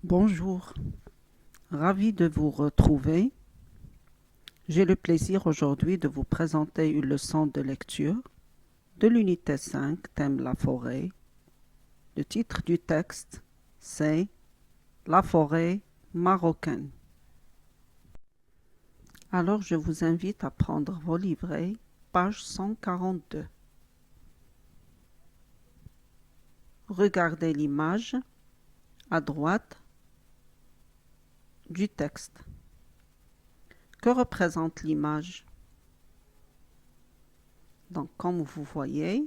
Bonjour, ravi de vous retrouver. J'ai le plaisir aujourd'hui de vous présenter une leçon de lecture de l'unité 5, thème la forêt. Le titre du texte, c'est La forêt marocaine. Alors je vous invite à prendre vos livrets, page 142. Regardez l'image à droite du texte. Que représente l'image? Donc, comme vous voyez,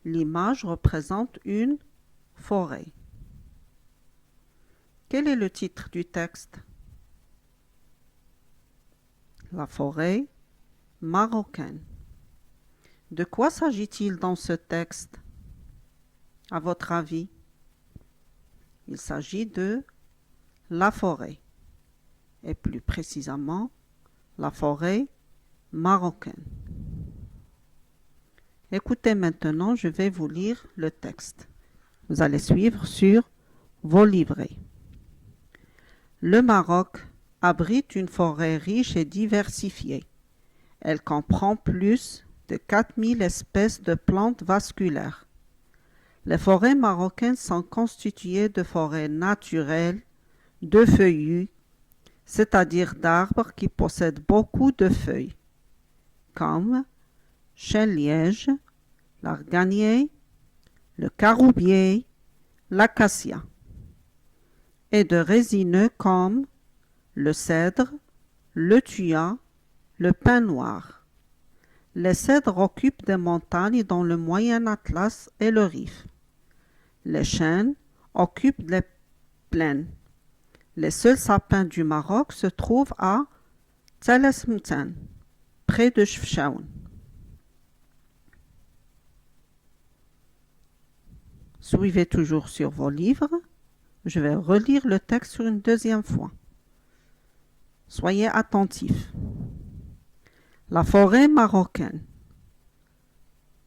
l'image représente une forêt. Quel est le titre du texte? La forêt marocaine. De quoi s'agit-il dans ce texte, à votre avis? Il s'agit de la forêt, et plus précisément, la forêt marocaine. Écoutez maintenant, je vais vous lire le texte. Vous allez suivre sur vos livrets. Le Maroc abrite une forêt riche et diversifiée. Elle comprend plus de 4000 espèces de plantes vasculaires. Les forêts marocaines sont constituées de forêts naturelles, de feuillus, c'est-à-dire d'arbres qui possèdent beaucoup de feuilles, comme chêne-liège, l'arganier, le caroubier, l'acacia, et de résineux comme le cèdre, le thuya, le pin noir. Les cèdres occupent des montagnes dans le Moyen Atlas et le Rif. Les chênes occupent les plaines. Les seuls sapins du Maroc se trouvent à Tsalesmtan, près de Chefchaouen. Suivez toujours sur vos livres. Je vais relire le texte sur une deuxième fois. Soyez attentifs. La forêt marocaine.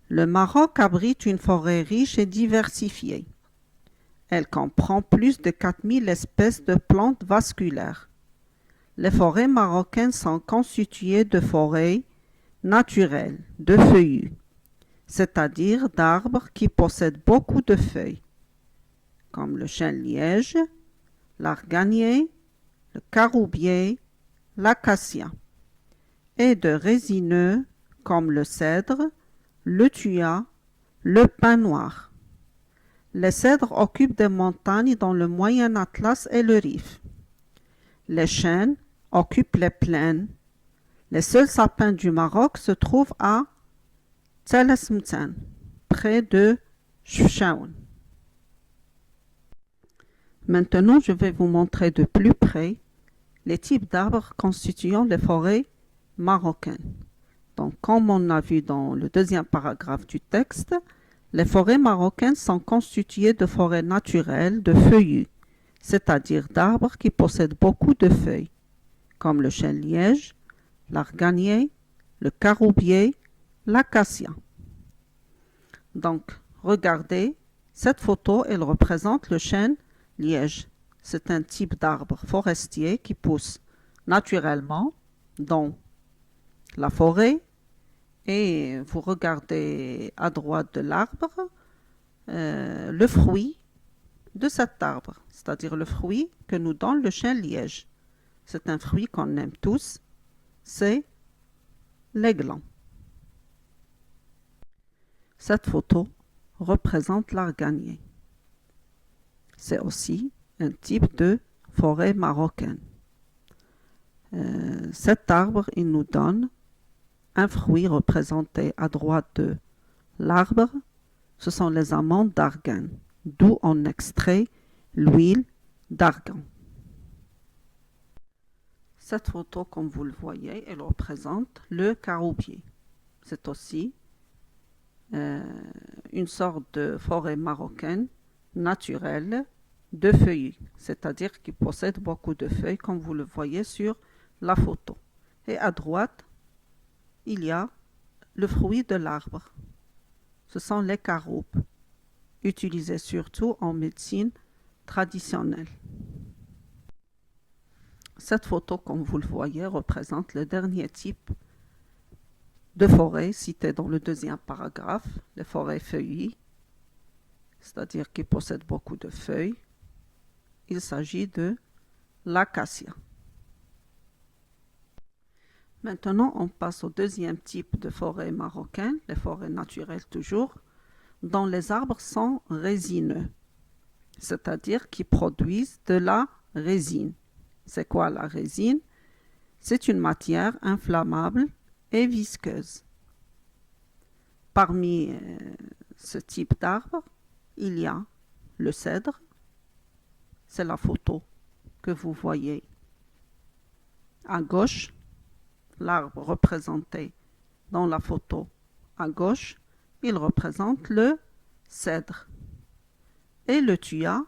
Le Maroc abrite une forêt riche et diversifiée. Elle comprend plus de 4000 espèces de plantes vasculaires. Les forêts marocaines sont constituées de forêts naturelles, de feuillus, c'est-à-dire d'arbres qui possèdent beaucoup de feuilles, comme le chêne-liège, l'arganier, le caroubier, l'acacia, et de résineux comme le cèdre, le thuya, le pin noir. Les cèdres occupent des montagnes dans le Moyen Atlas et le Rif. Les chênes occupent les plaines. Les seuls sapins du Maroc se trouvent à Tsalesmtan, près de Chefchaouen. Maintenant, je vais vous montrer de plus près les types d'arbres constituant les forêts marocaines. Donc, comme on a vu dans le deuxième paragraphe du texte, les forêts marocaines sont constituées de forêts naturelles de feuillus, c'est-à-dire d'arbres qui possèdent beaucoup de feuilles, comme le chêne-liège, l'arganier, le caroubier, l'acacia. Donc, regardez, cette photo, elle représente le chêne-liège. C'est un type d'arbre forestier qui pousse naturellement dans la forêt. Et vous regardez à droite de l'arbre le fruit de cet arbre, c'est-à-dire le fruit que nous donne le chêne-liège. C'est un fruit qu'on aime tous, c'est l'aiglon. Cette photo représente l'arganier. C'est aussi un type de forêt marocaine. Cet arbre, il nous donne un fruit représenté à droite de l'arbre. Ce sont les amandes d'argan, d'où on extrait l'huile d'argan. Cette photo, comme vous le voyez, elle représente le caroubier. C'est aussi une sorte de forêt marocaine naturelle de feuillus, c'est-à-dire qui possède beaucoup de feuilles, comme vous le voyez sur la photo. Et à droite, il y a le fruit de l'arbre. Ce sont les caroubes, utilisées surtout en médecine traditionnelle. Cette photo, comme vous le voyez, représente le dernier type de forêt cité dans le deuxième paragraphe, les forêts feuillues, c'est-à-dire qui possèdent beaucoup de feuilles. Il s'agit de l'acacia. Maintenant, on passe au deuxième type de forêt marocaine, les forêts naturelles toujours, dont les arbres sont résineux, c'est-à-dire qui produisent de la résine. C'est quoi la résine? C'est une matière inflammable et visqueuse. Parmi ce type d'arbre, il y a le cèdre, c'est la photo que vous voyez à gauche, l'arbre représenté dans la photo à gauche, il représente le cèdre. Et le tuya,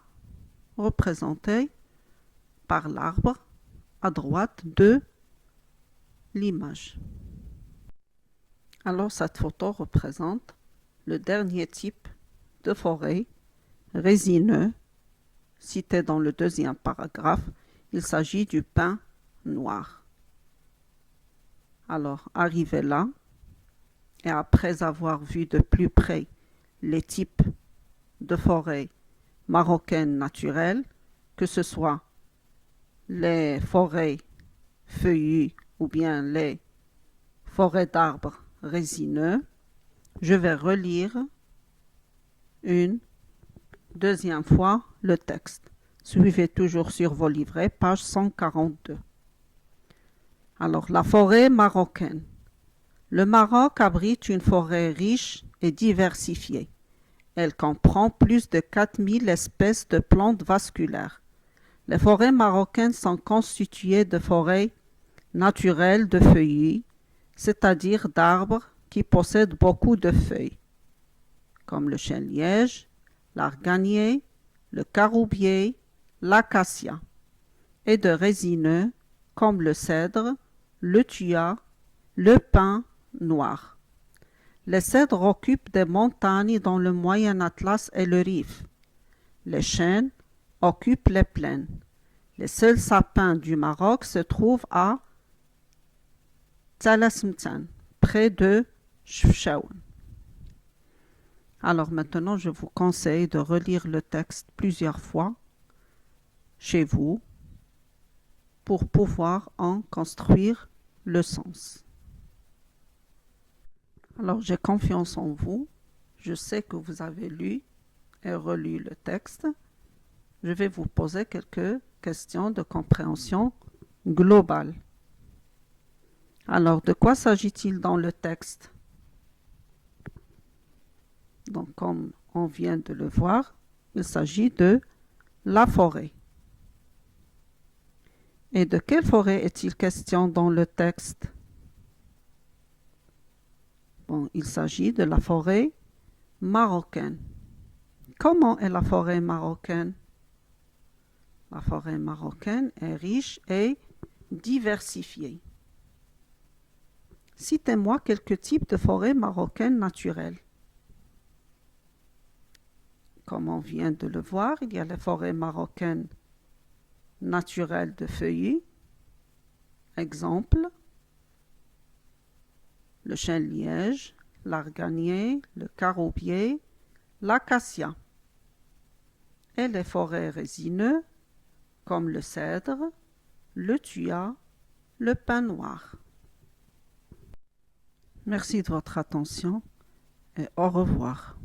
représenté par l'arbre à droite de l'image. Alors cette photo représente le dernier type de forêt résineux cité dans le deuxième paragraphe. Il s'agit du pin noir. Alors, arrivé là, et après avoir vu de plus près les types de forêts marocaines naturelles, que ce soit les forêts feuillues ou bien les forêts d'arbres résineux, je vais relire une deuxième fois le texte. Suivez toujours sur vos livrets, page 142. Alors, la forêt marocaine. Le Maroc abrite une forêt riche et diversifiée. Elle comprend plus de 4000 espèces de plantes vasculaires. Les forêts marocaines sont constituées de forêts naturelles de feuillus, c'est-à-dire d'arbres qui possèdent beaucoup de feuilles, comme le chêne-liège, l'arganier, le caroubier, l'acacia, et de résineux, comme le cèdre, le tuya, le pin noir. Les cèdres occupent des montagnes dans le Moyen Atlas et le Rif. Les chênes occupent les plaines. Les seuls sapins du Maroc se trouvent à Tsalasmtsan, près de Chefchaouen. Alors maintenant, je vous conseille de relire le texte plusieurs fois chez vous pour pouvoir en construire le sens. Alors, j'ai confiance en vous. Je sais que vous avez lu et relu le texte. Je vais vous poser quelques questions de compréhension globale. Alors, de quoi s'agit-il dans le texte? Donc, comme on vient de le voir, il s'agit de la forêt. Et de quelle forêt est-il question dans le texte? Bon, il s'agit de la forêt marocaine. Comment est la forêt marocaine? La forêt marocaine est riche et diversifiée. Citez-moi quelques types de forêts marocaines naturelles. Comme on vient de le voir, il y a les forêts marocaines naturelles de feuillus. Exemple, le chêne-liège, l'arganier, le caroubier, l'acacia. Et les forêts résineux, comme le cèdre, le tuya, le pin noir. Merci de votre attention et au revoir.